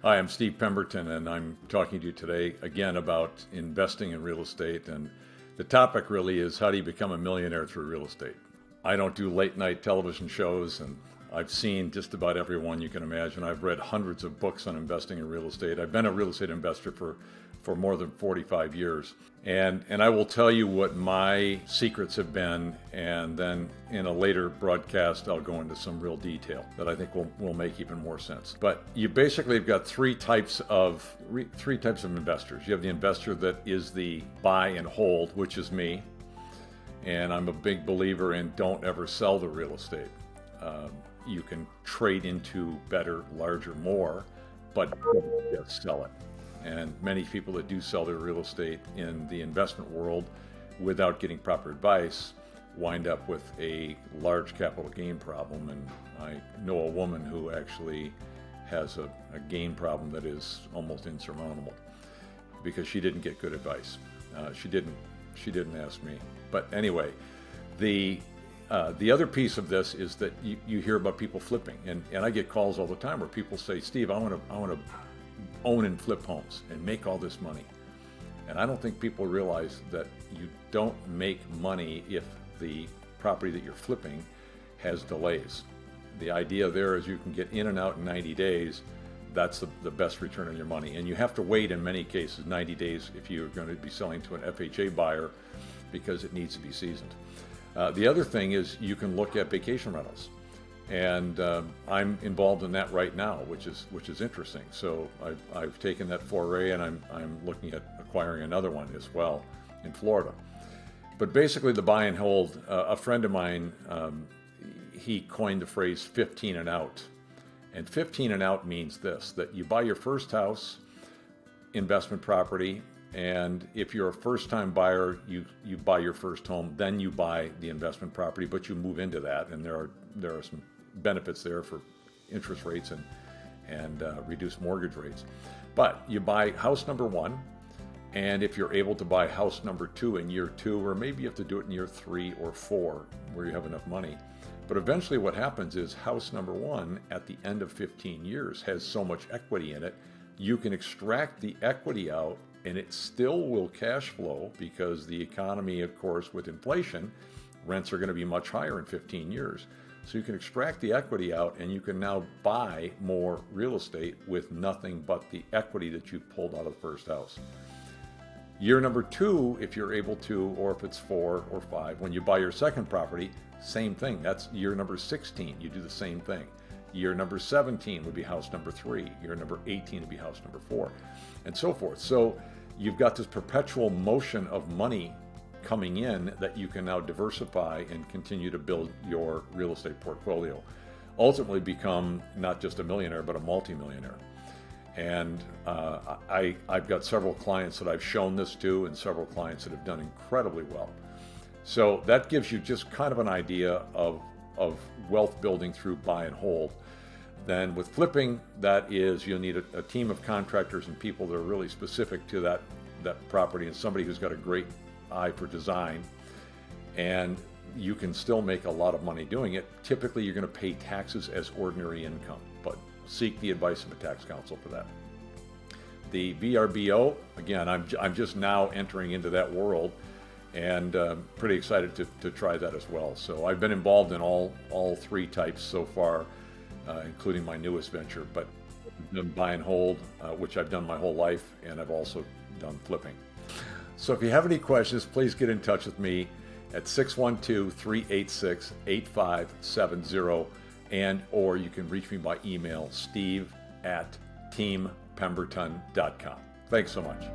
Hi, I'm Steve Pemberton, and I'm talking to you today again about investing in real estate. And the topic really is, how do you become a millionaire through real estate? I don't do late night television shows, and I've seen just about every one you can imagine. I've read hundreds of books on investing in real estate. I've been a real estate investor for more than 45 years. And I will tell you what my secrets have been, and then in a later broadcast, I'll go into some real detail that I think will make even more sense. But you basically have got three types of investors. You have the investor that is the buy and hold, which is me. And I'm a big believer in don't ever sell the real estate. You can trade into better, larger, more, but don't just sell it. And many people that do sell their real estate in the investment world without getting proper advice wind up with a large capital gain problem. And I know a woman who actually has a gain problem that is almost insurmountable because she didn't get good advice. She didn't ask me. But anyway, the other piece of this is that you hear about people flipping, and I get calls all the time where people say, Steve, I want to own and flip homes and make all this money. And I don't think people realize that you don't make money if the property that you're flipping has delays. The idea there is you can get in and out in 90 days. That's the best return on your money. And you have to wait in many cases 90 days if you're going to be selling to an FHA buyer because it needs to be seasoned. The other thing is you can look at vacation rentals. And I'm involved in that right now, which is interesting. So I've taken that foray, and I'm looking at acquiring another one as well in Florida. But basically, the buy and hold. A friend of mine, he coined the phrase 15 and out, and 15 and out means this: that you buy your first house, investment property, and if you're a first-time buyer, you buy your first home, then you buy the investment property, but you move into that, and there are some benefits there for interest rates and reduced mortgage rates. But you buy house number one, and if you're able to buy house number two in year two, or maybe you have to do it in year 3 or 4 where you have enough money. But eventually what happens is house number one at the end of 15 years has so much equity in it, you can extract the equity out and it still will cash flow because the economy, of course, with inflation, rents are going to be much higher in 15 years. So you can extract the equity out and you can now buy more real estate with nothing but the equity that you pulled out of the first house. Year number 2, if you're able to, or if it's 4 or 5, when you buy your second property, same thing. That's year number 16. You do the same thing. Year number 17 would be house number 3. Year number 18 would be house number 4, and so forth. So you've got this perpetual motion of money coming in that you can now diversify and continue to build your real estate portfolio. Ultimately become not just a millionaire, but a multimillionaire. And I've got several clients that I've shown this to and several clients that have done incredibly well. So that gives you just kind of an idea of wealth building through buy and hold. Then with flipping, that is, you'll need a team of contractors and people that are really specific to that property, and somebody who's got a great eye for design, and you can still make a lot of money doing it. Typically you're going to pay taxes as ordinary income, but seek the advice of a tax counsel for that. The VRBO, again, I'm just now entering into that world, and pretty excited to try that as well. So I've been involved in all 3 types so far, including my newest venture, but done buy and hold, which I've done my whole life, and I've also done flipping. So if you have any questions, please get in touch with me at 612-386-8570, or you can reach me by email, steve@teampemberton.com. Thanks so much.